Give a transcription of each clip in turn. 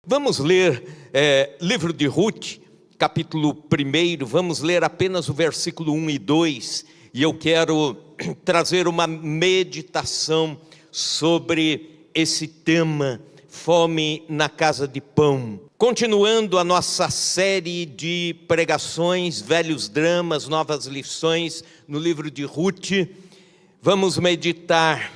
Vamos ler livro de Ruth, capítulo 1, vamos ler apenas o versículo 1 e 2, e eu quero trazer uma meditação sobre esse tema, fome na casa de pão. Continuando a nossa série de pregações, velhos dramas, novas lições, no livro de Ruth, vamos meditar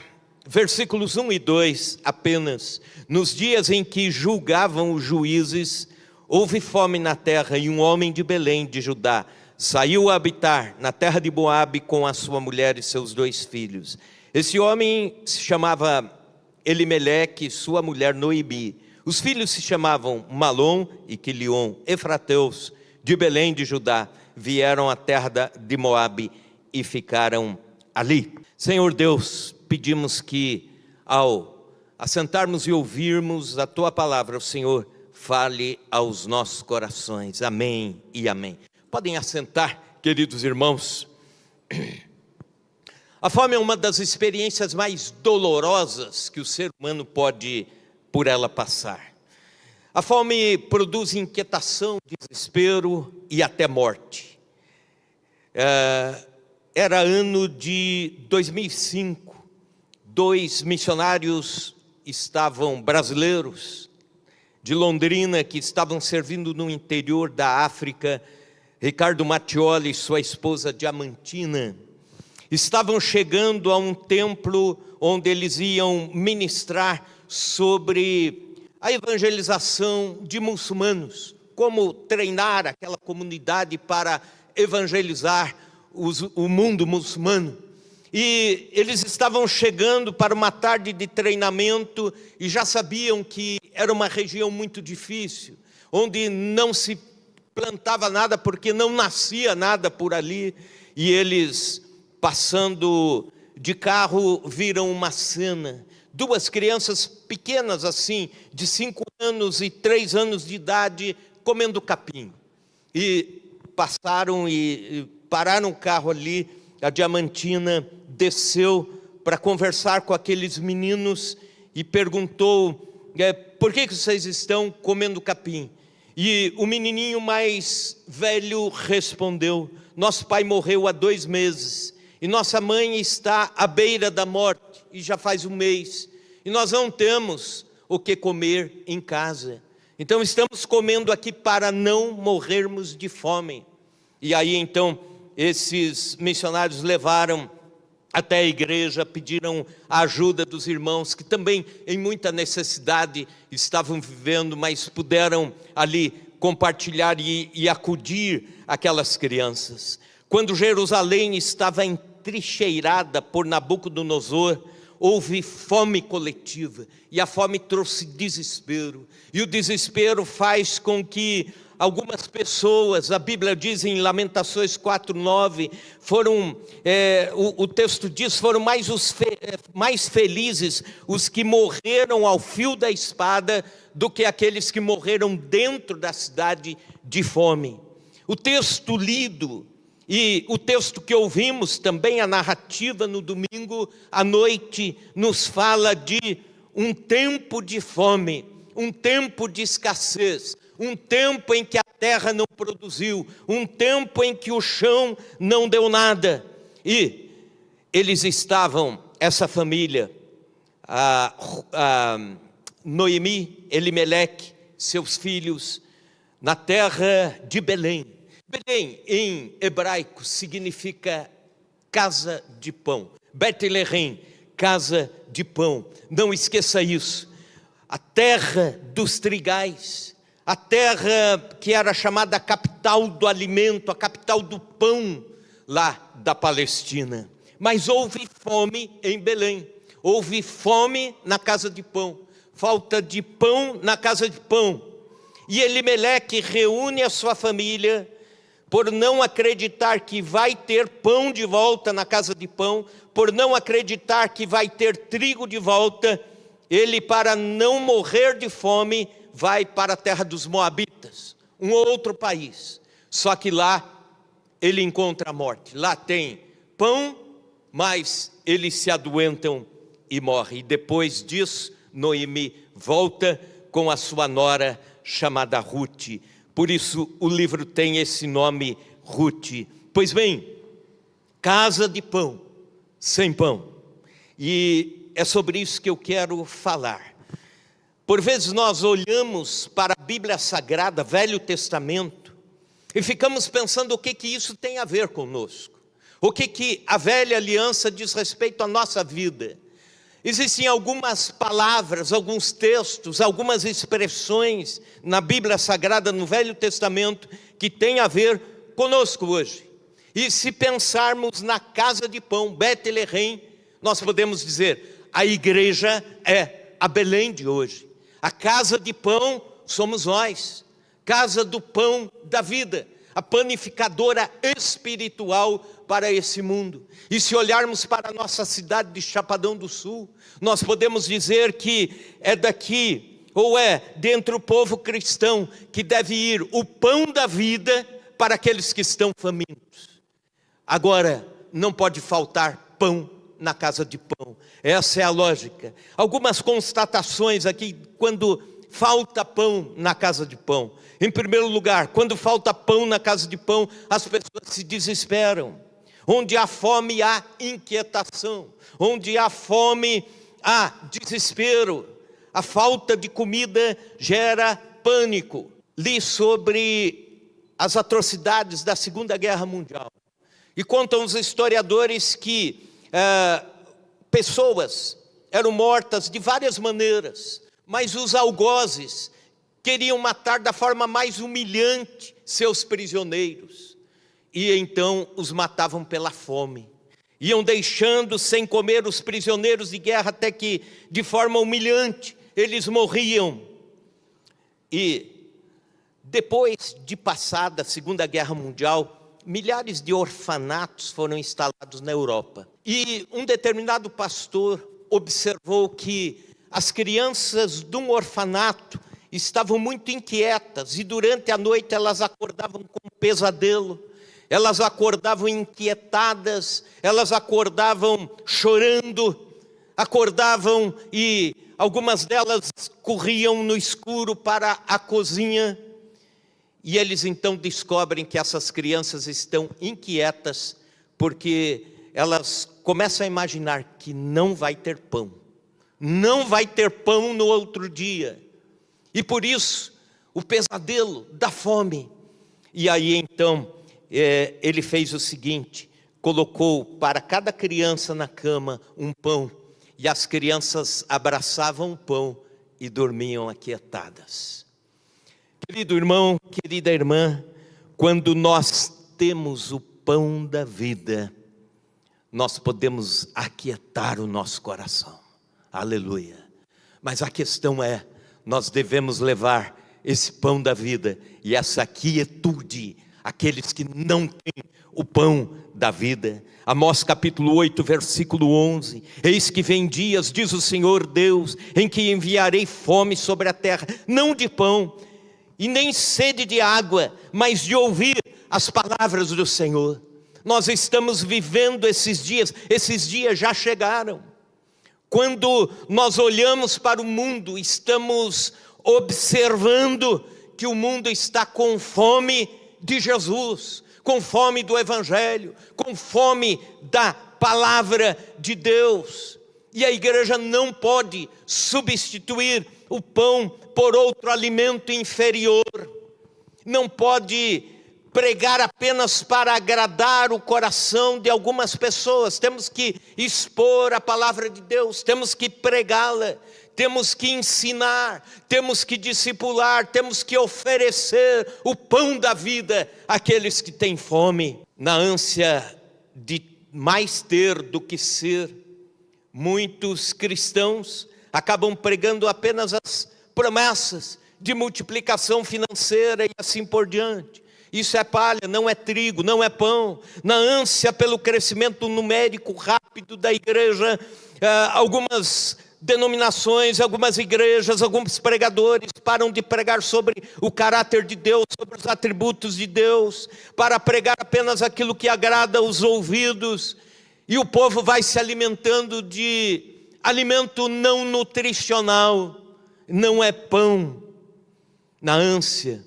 versículos 1 e 2 apenas. Nos dias em que julgavam os juízes, houve fome na terra, e um homem de Belém de Judá saiu a habitar na terra de Moabe com a sua mulher e seus 2 filhos. Esse homem se chamava Elimeleque e sua mulher Noemi. Os filhos se chamavam Malom e Quilion, efrateus de Belém de Judá, vieram à terra de Moabe e ficaram ali. Senhor Deus, pedimos que ao assentarmos e ouvirmos a Tua palavra, o Senhor fale aos nossos corações. Amém e amém. Podem assentar, queridos irmãos. A fome é uma das experiências mais dolorosas que o ser humano pode por ela passar. A fome produz inquietação, desespero e até morte. Era ano de 2005, 2 missionários brasileiros de Londrina, que estavam servindo no interior da África, Ricardo Mattioli e sua esposa Diamantina, estavam chegando a um templo onde eles iam ministrar sobre a evangelização de muçulmanos, como treinar aquela comunidade para evangelizar o mundo muçulmano. E eles estavam chegando para uma tarde de treinamento e já sabiam que era uma região muito difícil, onde não se plantava nada porque não nascia nada por ali. E eles, passando de carro, viram uma cena: 2 crianças pequenas assim, de 5 anos e 3 anos de idade, comendo capim. E passaram e pararam o carro ali. A Diamantina desceu para conversar com aqueles meninos e perguntou: por que vocês estão comendo capim? E o menininho mais velho respondeu: nosso pai morreu há 2 meses, e nossa mãe está à beira da morte, e já faz 1 mês, e nós não temos o que comer em casa, então estamos comendo aqui para não morrermos de fome. E aí então esses missionários levaram até a igreja, pediram a ajuda dos irmãos que também em muita necessidade estavam vivendo, mas puderam ali compartilhar e acudir aquelas crianças. Quando Jerusalém estava entrincheirada por Nabucodonosor, houve fome coletiva, e a fome trouxe desespero, e o desespero faz com que algumas pessoas, a Bíblia diz em Lamentações 4:9, o texto diz, foram mais felizes os que morreram ao fio da espada do que aqueles que morreram dentro da cidade de fome. O texto lido e o texto que ouvimos também, a narrativa no domingo à noite, nos fala de um tempo de fome, um tempo de escassez, um tempo em que a terra não produziu, um tempo em que o chão não deu nada. E eles estavam, essa família, a Noemi, Elimeleque, seus filhos, na terra de Belém. Belém, em hebraico, significa casa de pão. Betlehem, casa de pão. Não esqueça isso. A terra dos trigais, a terra que era chamada a capital do alimento, a capital do pão, lá da Palestina. Mas houve fome em Belém, houve fome na casa de pão, falta de pão na casa de pão. E Elimeleque reúne a sua família, por não acreditar que vai ter pão de volta na casa de pão, por não acreditar que vai ter trigo de volta, ele, para não morrer de fome, vai para a terra dos Moabitas, um outro país. Só que lá ele encontra a morte. Lá tem pão, mas eles se adoentam e morrem. E depois disso, Noemi volta com a sua nora chamada Ruth. Por isso o livro tem esse nome, Ruth. Pois bem, casa de pão, sem pão. E é sobre isso que eu quero falar. Por vezes nós olhamos para a Bíblia Sagrada, Velho Testamento, e ficamos pensando o que isso tem a ver conosco. O que a velha aliança diz respeito à nossa vida. Existem algumas palavras, alguns textos, algumas expressões na Bíblia Sagrada, no Velho Testamento, que têm a ver conosco hoje. E se pensarmos na casa de pão, Betlehem, nós podemos dizer, a igreja é a Belém de hoje. A casa de pão somos nós, casa do pão da vida, a panificadora espiritual para esse mundo. E se olharmos para a nossa cidade de Chapadão do Sul, nós podemos dizer que é daqui, ou é dentre o povo cristão, que deve ir o pão da vida para aqueles que estão famintos. Agora, não pode faltar pão na casa de pão. Essa é a lógica. Algumas constatações aqui, quando falta pão na casa de pão. Em primeiro lugar, quando falta pão na casa de pão, as pessoas se desesperam. Onde há fome, há inquietação. Onde há fome, há desespero. A falta de comida gera pânico. Li sobre as atrocidades da Segunda Guerra Mundial. E contam os historiadores que pessoas eram mortas de várias maneiras, mas os algozes queriam matar da forma mais humilhante seus prisioneiros, e então os matavam pela fome, iam deixando sem comer os prisioneiros de guerra, até que de forma humilhante eles morriam. E depois de passada a Segunda Guerra Mundial, milhares de orfanatos foram instalados na Europa. E um determinado pastor observou que as crianças de um orfanato estavam muito inquietas, e durante a noite elas acordavam com um pesadelo, elas acordavam inquietadas, elas acordavam chorando, acordavam e algumas delas corriam no escuro para a cozinha. E eles então descobrem que essas crianças estão inquietas, porque elas começam a imaginar que não vai ter pão. Não vai ter pão no outro dia. E por isso, o pesadelo da fome. E aí então, ele fez o seguinte, colocou para cada criança na cama um pão, e as crianças abraçavam o pão e dormiam aquietadas. Querido irmão, querida irmã, quando nós temos o pão da vida, nós podemos aquietar o nosso coração. Aleluia. Mas a questão é, nós devemos levar esse pão da vida e essa quietude àqueles que não têm o pão da vida. Amós capítulo 8, versículo 11. Eis que vem dias, diz o Senhor Deus, em que enviarei fome sobre a terra, não de pão, e nem sede de água, mas de ouvir as palavras do Senhor. Nós estamos vivendo esses dias já chegaram. Quando nós olhamos para o mundo, estamos observando que o mundo está com fome de Jesus, com fome do Evangelho, com fome da palavra de Deus. E a igreja não pode substituir o pão por outro alimento inferior. Não pode pregar apenas para agradar o coração de algumas pessoas. Temos que expor a palavra de Deus, temos que pregá-la, temos que ensinar, temos que discipular, temos que oferecer o pão da vida àqueles que têm fome. Na ânsia de mais ter do que ser, muitos cristãos acabam pregando apenas as promessas de multiplicação financeira e assim por diante. Isso é palha, não é trigo, não é pão. Na ânsia pelo crescimento numérico rápido da igreja, algumas denominações, algumas igrejas, alguns pregadores param de pregar sobre o caráter de Deus, sobre os atributos de Deus, para pregar apenas aquilo que agrada os ouvidos, e o povo vai se alimentando de alimento não nutricional. não é pão na ânsia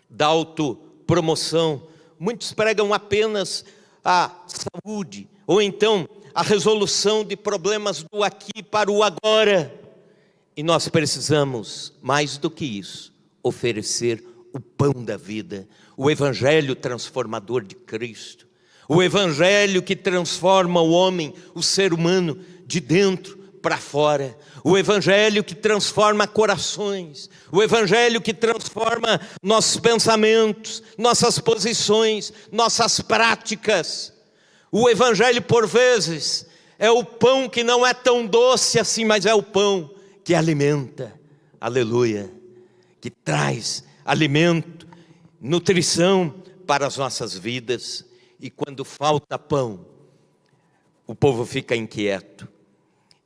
da autopromoção. Muitos pregam apenas a saúde, ou então a resolução de problemas do aqui para o agora. E nós precisamos, mais do que isso, oferecer o pão da vida, o evangelho transformador de Cristo, o evangelho que transforma o homem, o ser humano, de dentro para fora, o evangelho que transforma corações, o evangelho que transforma nossos pensamentos, nossas posições, nossas práticas. O evangelho, por vezes, é o pão que não é tão doce assim, mas é o pão que alimenta, aleluia, que traz alimento, nutrição para as nossas vidas. E quando falta pão, o povo fica inquieto.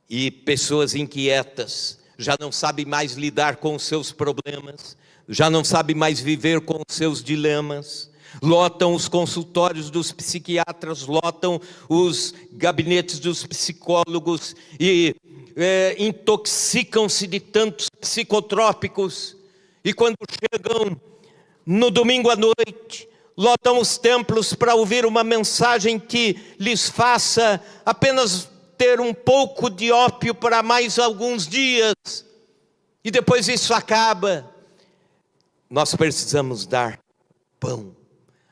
E pessoas inquietas já não sabem mais lidar com os seus problemas, já não sabem mais viver com os seus dilemas. Lotam os consultórios dos psiquiatras, lotam os gabinetes dos psicólogos e intoxicam-se de tantos psicotrópicos. E quando chegam no domingo à noite, lotam os templos para ouvir uma mensagem que lhes faça apenas ter um pouco de ópio para mais alguns dias, e depois isso acaba. Nós precisamos dar pão,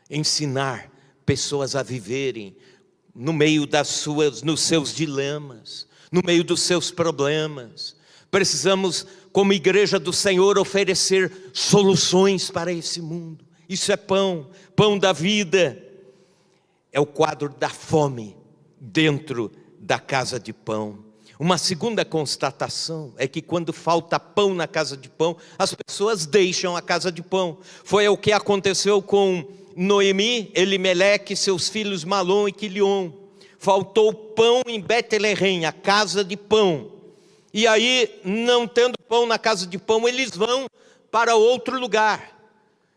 ensinar pessoas a viverem no meio nos seus dilemas, no meio dos seus problemas. Precisamos, como igreja do Senhor, oferecer soluções para esse mundo. Isso é pão, pão da vida. É o quadro da fome dentro da casa de pão. Uma segunda constatação é que quando falta pão na casa de pão, as pessoas deixam a casa de pão. Foi o que aconteceu com Noemi, Elimeleque, seus filhos Malom e Quilion. Faltou pão em Betlehem, a casa de pão. E aí, não tendo pão na casa de pão, eles vão para outro lugar.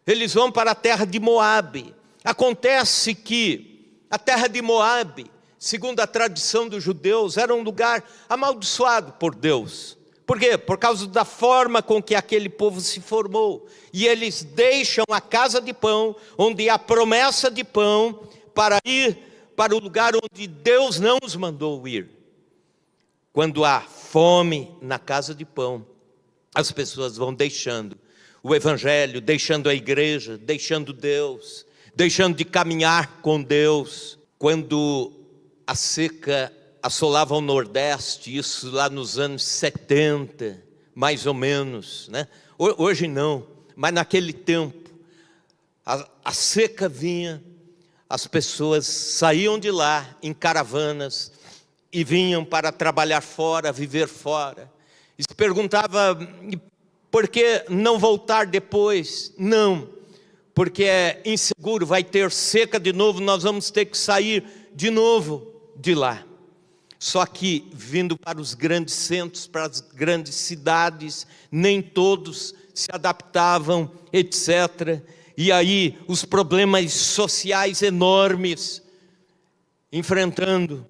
Eles vão para a terra de Moabe. Acontece que a terra de Moabe, segundo a tradição dos judeus, era um lugar amaldiçoado por Deus. Por quê? Por causa da forma com que aquele povo se formou. E eles deixam a casa de pão, onde há promessa de pão, para ir para o lugar onde Deus não os mandou ir. Quando há fome na casa de pão, as pessoas vão deixando o evangelho, deixando a igreja, deixando Deus, deixando de caminhar com Deus. Quando a seca assolava o Nordeste, isso lá nos anos 70, mais ou menos, né? Hoje não, mas naquele tempo, a seca vinha, as pessoas saíam de lá em caravanas e vinham para trabalhar fora, viver fora. E se perguntava, por que não voltar depois? Não, porque é inseguro, vai ter seca de novo, nós vamos ter que sair de novo de lá. Só que vindo para os grandes centros, para as grandes cidades, nem todos se adaptavam, etc. E aí os problemas sociais enormes enfrentando.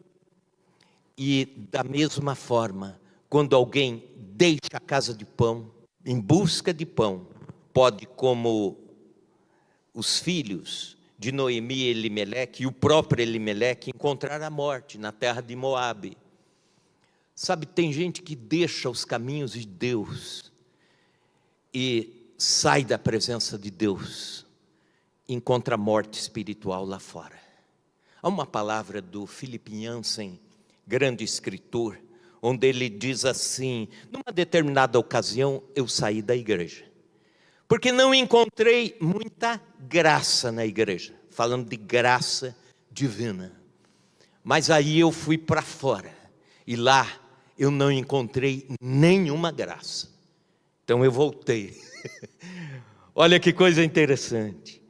E da mesma forma, quando alguém deixa a casa de pão, em busca de pão, pode, como os filhos de Noemi e Elimeleque, e o próprio Elimeleque, encontrar a morte na terra de Moabe. Sabe, tem gente que deixa os caminhos de Deus e sai da presença de Deus, encontra a morte espiritual lá fora. Há uma palavra do Philip Yancey, grande escritor, onde ele diz assim: numa determinada ocasião eu saí da igreja, porque não encontrei muita graça na igreja, falando de graça divina. Mas aí eu fui para fora, e lá eu não encontrei nenhuma graça. Então eu voltei. Olha que coisa interessante.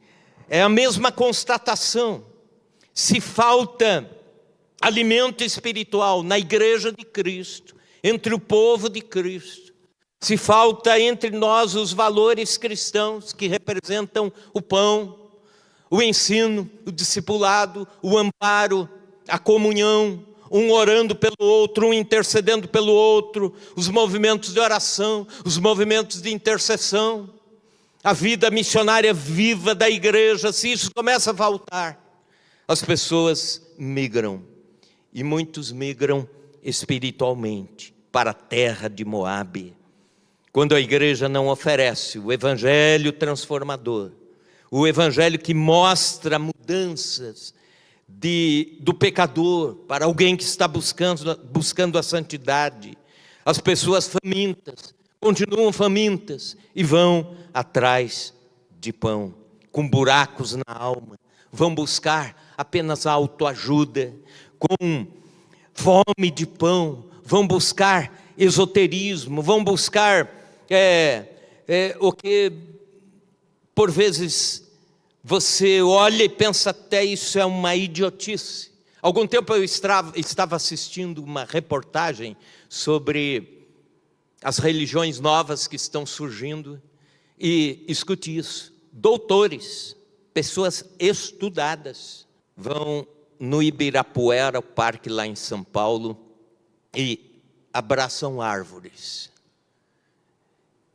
É a mesma constatação. Se falta alimento espiritual na igreja de Cristo, entre o povo de Cristo, se falta entre nós os valores cristãos que representam o pão, o ensino, o discipulado, o amparo, a comunhão, um orando pelo outro, um intercedendo pelo outro, os movimentos de oração, os movimentos de intercessão, a vida missionária viva da igreja. Se isso começa a faltar, as pessoas migram, e muitos migram espiritualmente para a terra de Moabe, quando a igreja não oferece o evangelho transformador, o evangelho que mostra mudanças do pecador para alguém que está buscando a santidade. As pessoas famintas continuam famintas e vão atrás de pão, com buracos na alma, vão buscar apenas a autoajuda, com fome de pão, vão buscar esoterismo, vão buscar o que por vezes você olha e pensa até isso é uma idiotice. Algum tempo eu estava assistindo uma reportagem sobre as religiões novas que estão surgindo, e escute isso: doutores, pessoas estudadas, vão no Ibirapuera, o parque lá em São Paulo, e abraçam árvores.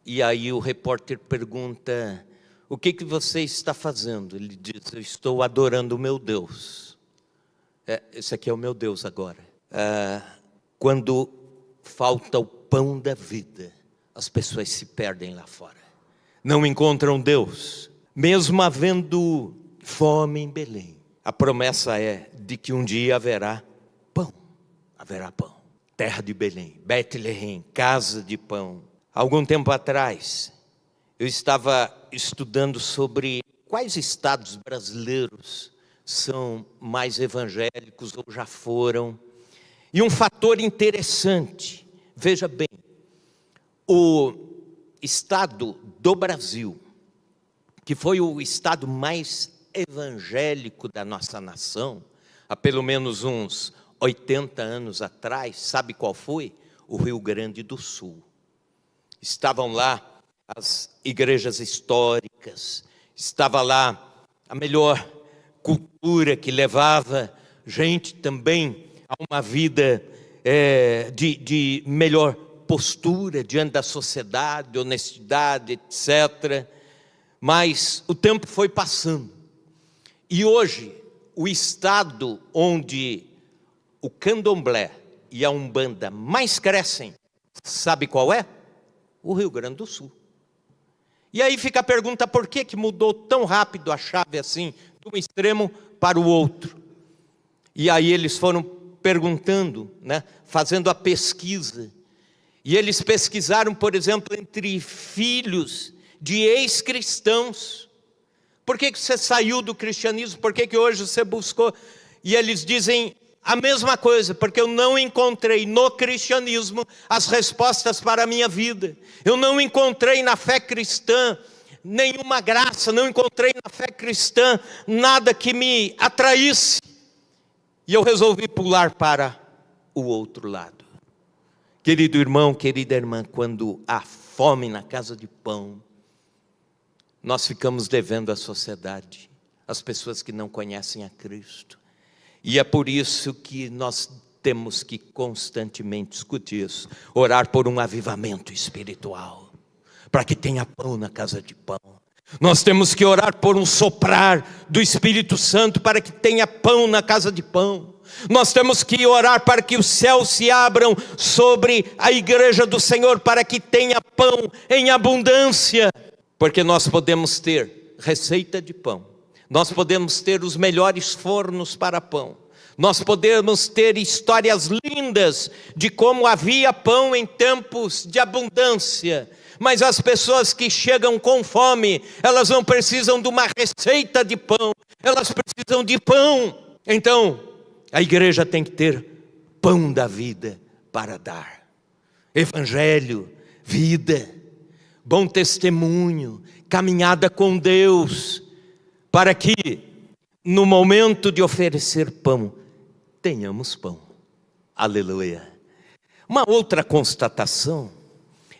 E aí o repórter pergunta: o que você está fazendo? Ele diz: eu estou adorando o meu Deus. Esse aqui é o meu Deus agora. Quando falta o pão da vida, as pessoas se perdem lá fora, não encontram Deus, mesmo havendo fome em Belém. A promessa é de que um dia haverá pão, terra de Belém, Betlehem, casa de pão. Algum tempo atrás, eu estava estudando sobre quais estados brasileiros são mais evangélicos ou já foram. E um fator interessante, veja bem, o estado do Brasil, que foi o estado mais evangélico da nossa nação, há pelo menos uns 80 anos atrás, sabe qual foi? O Rio Grande do Sul. Estavam lá as igrejas históricas, estava lá a melhor cultura que levava gente também a uma vida de melhor postura diante da sociedade, honestidade, etc. Mas o tempo foi passando, e hoje o estado onde o candomblé e a umbanda mais crescem, sabe qual é? O Rio Grande do Sul. E aí fica a pergunta: por que mudou tão rápido a chave assim, de um extremo para o outro? E aí eles foram perguntando, fazendo a pesquisa, e eles pesquisaram, por exemplo, entre filhos de ex-cristãos. Por que você saiu do cristianismo? Por que hoje você buscou? E eles dizem a mesma coisa: porque eu não encontrei no cristianismo as respostas para a minha vida. Eu não encontrei na fé cristã nenhuma graça, não encontrei na fé cristã nada que me atraísse. E eu resolvi pular para o outro lado. Querido irmão, querida irmã, quando há fome na casa de pão, nós ficamos devendo à sociedade, às pessoas que não conhecem a Cristo. E é por isso que nós temos que constantemente discutir isso, orar por um avivamento espiritual, para que tenha pão na casa de pão. Nós temos que orar por um soprar do Espírito Santo, para que tenha pão na casa de pão. Nós temos que orar para que os céus se abram sobre a igreja do Senhor, para que tenha pão em abundância, porque nós podemos ter receita de pão, nós podemos ter os melhores fornos para pão, nós podemos ter histórias lindas de como havia pão em tempos de abundância, mas as pessoas que chegam com fome, elas não precisam de uma receita de pão, elas precisam de pão. Então a igreja tem que ter pão da vida para dar. Evangelho, vida, bom testemunho, caminhada com Deus, para que no momento de oferecer pão, tenhamos pão. Aleluia. Uma outra constatação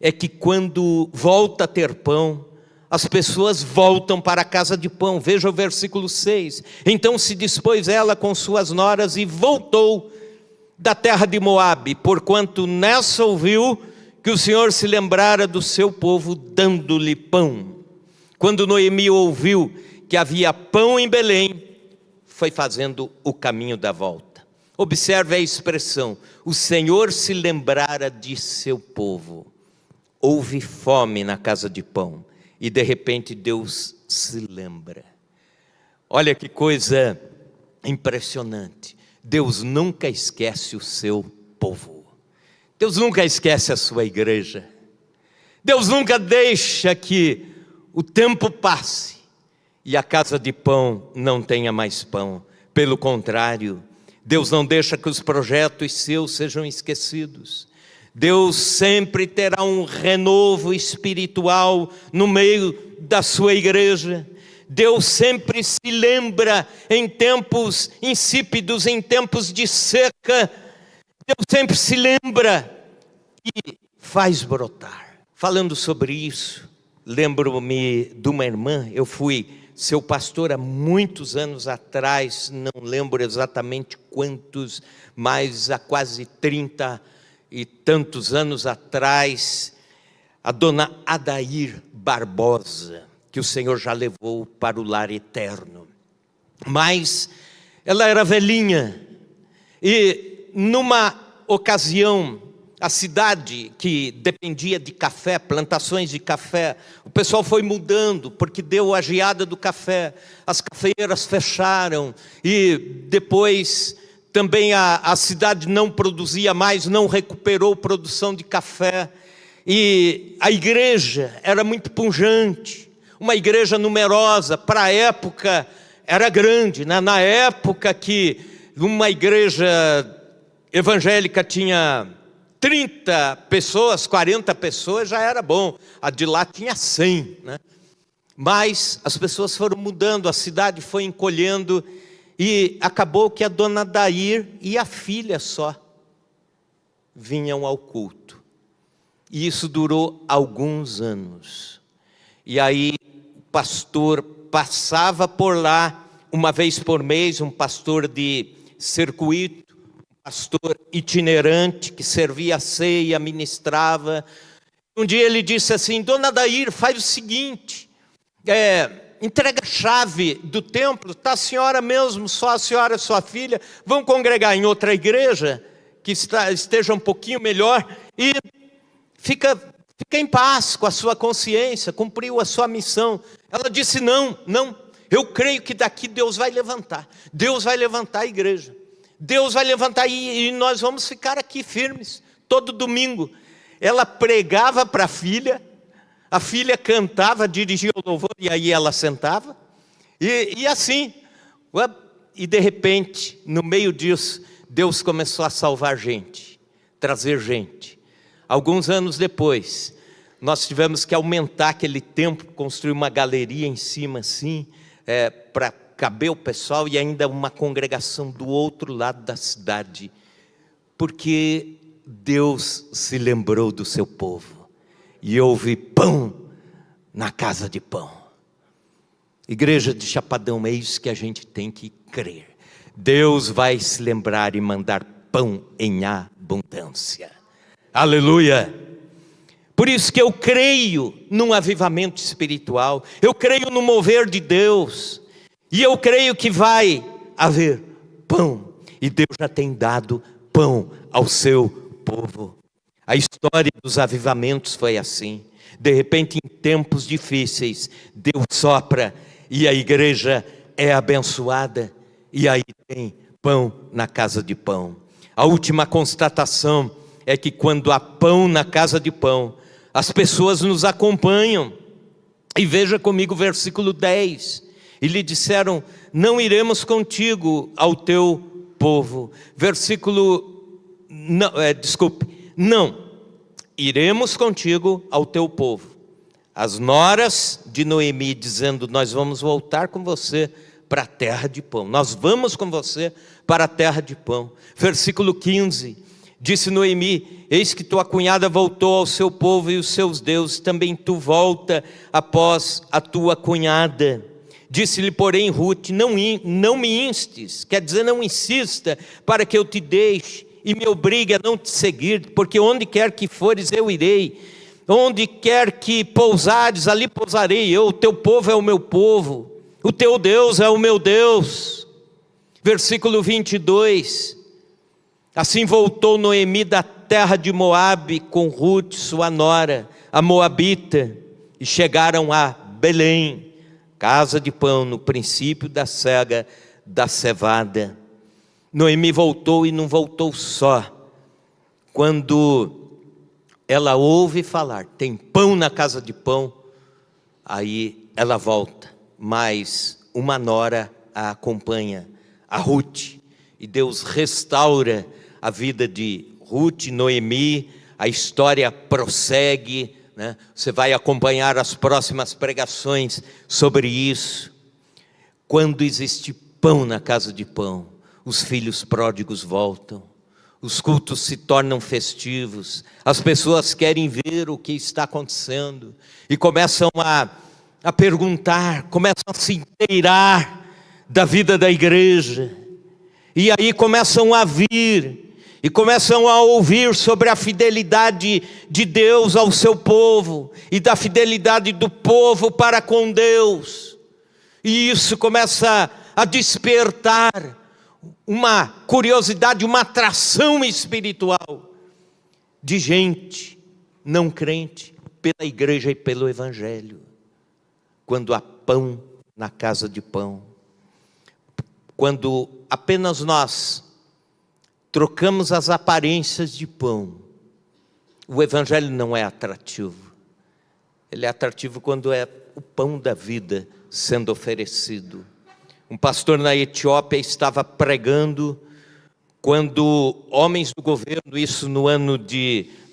é que quando volta a ter pão, as pessoas voltam para a casa de pão. Veja o versículo 6. Então se dispôs ela com suas noras e voltou, da terra de Moabe, porquanto nessa ouviu que o Senhor se lembrara do seu povo, dando-lhe pão. Quando Noemi ouviu que havia pão em Belém, foi fazendo o caminho da volta. Observe a expressão: o Senhor se lembrara de seu povo. Houve fome na casa de pão, e de repente Deus se lembra. Olha que coisa impressionante. Deus nunca esquece o seu povo. Deus nunca esquece a sua igreja. Deus nunca deixa que o tempo passe e a casa de pão não tenha mais pão. Pelo contrário, Deus não deixa que os projetos seus sejam esquecidos. Deus sempre terá um renovo espiritual no meio da sua igreja. Deus sempre se lembra em tempos insípidos, em tempos de seca. Deus sempre se lembra e faz brotar. Falando sobre isso, lembro-me de uma irmã. Eu fui seu pastor há muitos anos atrás, não lembro exatamente quantos, mas há quase 30 e tantos anos atrás, a dona Adair Barbosa, que o Senhor já levou para o lar eterno. Mas ela era velhinha, e numa ocasião, a cidade que dependia de café, plantações de café, o pessoal foi mudando, porque deu a geada do café, as cafeeiras fecharam, e depois também a cidade não produzia mais, não recuperou produção de café, e a igreja era muito pujante, uma igreja numerosa. Para a época era grande, né? Na época que uma igreja evangélica tinha 30 pessoas, 40 pessoas, já era bom. A de lá tinha 100, né? Mas as pessoas foram mudando, a cidade foi encolhendo, e acabou que a dona Dair e a filha só vinham ao culto. E isso durou alguns anos. E aí o pastor passava por lá uma vez por mês, um pastor de circuito, pastor itinerante que servia a ceia, ministrava. Um dia ele disse assim: dona Dair, faz o seguinte, entrega a chave do templo, está a senhora mesmo, só a senhora e sua filha, vão congregar em outra igreja, que esteja um pouquinho melhor, e fica em paz com a sua consciência, cumpriu a sua missão. Ela disse: não, eu creio que daqui Deus vai levantar a igreja. Deus vai levantar e nós vamos ficar aqui firmes, todo domingo. Ela pregava para a filha cantava, dirigia o louvor, e aí ela sentava, e assim, e de repente, no meio disso, Deus começou a salvar gente, trazer gente. Alguns anos depois, nós tivemos que aumentar aquele templo, construir uma galeria em cima assim, para caber o pessoal, e ainda uma congregação do outro lado da cidade, porque Deus se lembrou do seu povo, e houve pão na casa de pão. Igreja de Chapadão, é isso que a gente tem que crer. Deus vai se lembrar e mandar pão em abundância. Aleluia! Por isso que eu creio num avivamento espiritual, eu creio no mover de Deus, e eu creio que vai haver pão, e Deus já tem dado pão ao seu povo. A história dos avivamentos foi assim. De repente, em tempos difíceis, Deus sopra e a igreja é abençoada, e aí tem pão na casa de pão. A última constatação é que quando há pão na casa de pão, as pessoas nos acompanham. E veja comigo o versículo 10. E lhe disseram: não iremos contigo ao teu povo. Não, iremos contigo ao teu povo. As noras de Noemi dizendo: nós vamos voltar com você para a terra de pão. Nós vamos com você para a terra de pão. Versículo 15. Disse Noemi: eis que tua cunhada voltou ao seu povo e os seus deuses, também tu volta após a tua cunhada. Disse-lhe, porém, Ruth: não me instes, quer dizer, não insista, para que eu te deixe e me obrigue a não te seguir, porque onde quer que fores eu irei, onde quer que pousares, ali pousarei eu, o teu povo é o meu povo, o teu Deus é o meu Deus. Versículo 22, assim voltou Noemi da terra de Moabe com Ruth, sua nora, a moabita, e chegaram a Belém, casa de pão, no princípio da cega da cevada. Noemi voltou e não voltou só. Quando ela ouve falar, tem pão na casa de pão, aí ela volta, mas uma nora a acompanha, a Ruth, e Deus restaura a vida de Ruth e Noemi. A história prossegue, né? Você vai acompanhar as próximas pregações sobre isso. Quando existe pão na casa de pão, os filhos pródigos voltam, os cultos se tornam festivos, as pessoas querem ver o que está acontecendo e começam a perguntar, começam a se inteirar da vida da igreja, e aí começam a vir e começam a ouvir sobre a fidelidade de Deus ao seu povo e da fidelidade do povo para com Deus, e isso começa a despertar uma curiosidade, uma atração espiritual de gente não crente pela igreja e pelo evangelho. Quando há pão na casa de pão, quando apenas nós trocamos as aparências de pão, o evangelho não é atrativo. Ele é atrativo quando é o pão da vida sendo oferecido. Um pastor na Etiópia estava pregando quando homens do governo, isso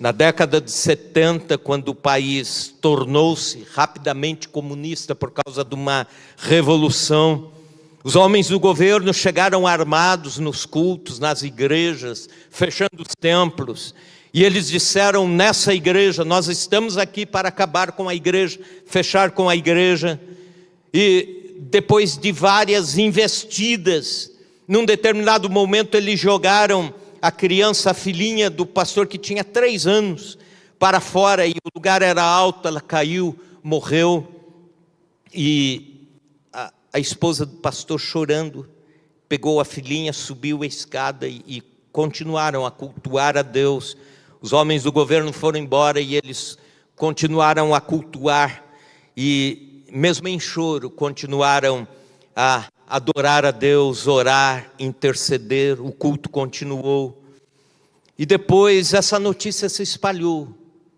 na década de 70, quando o país tornou-se rapidamente comunista por causa de uma revolução, os homens do governo chegaram armados nos cultos, nas igrejas, fechando os templos, e eles disseram: nessa igreja, nós estamos aqui para acabar com a igreja, fechar com a igreja. E depois de várias investidas, num determinado momento eles jogaram a criança, a filhinha do pastor que tinha 3 anos, para fora, e o lugar era alto, ela caiu, morreu, e a esposa do pastor, chorando, pegou a filhinha, subiu a escada e continuaram a cultuar a Deus. Os homens do governo foram embora e eles continuaram a cultuar, e mesmo em choro, continuaram a adorar a Deus, orar, interceder. O culto continuou. E depois essa notícia se espalhou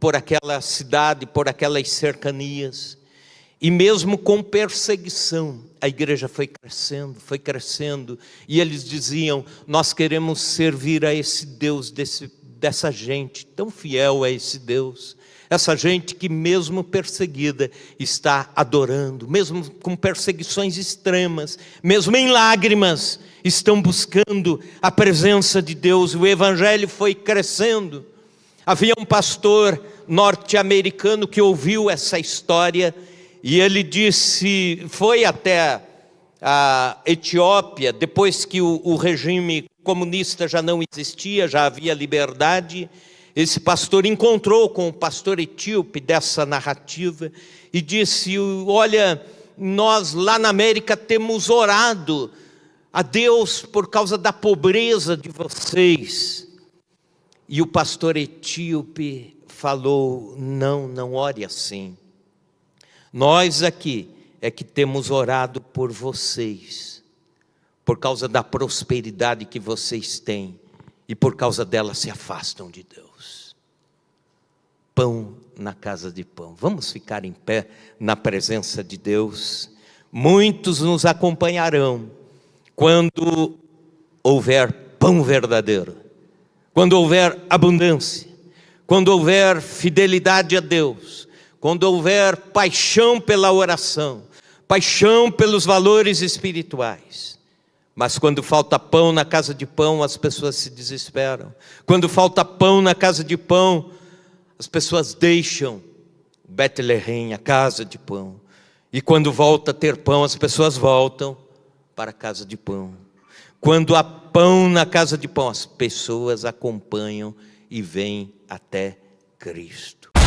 por aquela cidade, por aquelas cercanias. E mesmo com perseguição, a igreja foi crescendo. E eles diziam: nós queremos servir a esse Deus, dessa gente tão fiel a esse Deus. Essa gente que mesmo perseguida está adorando, mesmo com perseguições extremas, mesmo em lágrimas, estão buscando a presença de Deus. O evangelho foi crescendo. Havia um pastor norte-americano que ouviu essa história e ele disse, foi até a Etiópia, depois que o regime comunista já não existia, já havia liberdade. Esse pastor encontrou com o pastor etíope dessa narrativa e disse: olha, nós lá na América temos orado a Deus por causa da pobreza de vocês. E o pastor etíope falou: não ore assim. Nós aqui é que temos orado por vocês, por causa da prosperidade que vocês têm, e por causa dela se afastam de Deus. Pão na casa de pão. Vamos ficar em pé na presença de Deus. Muitos nos acompanharão quando houver pão verdadeiro, quando houver abundância, quando houver fidelidade a Deus, quando houver paixão pela oração, paixão pelos valores espirituais. Mas quando falta pão na casa de pão, as pessoas se desesperam. Quando falta pão na casa de pão, as pessoas deixam Betlehem, a casa de pão. E quando volta a ter pão, as pessoas voltam para a casa de pão. Quando há pão na casa de pão, as pessoas acompanham e vêm até Cristo.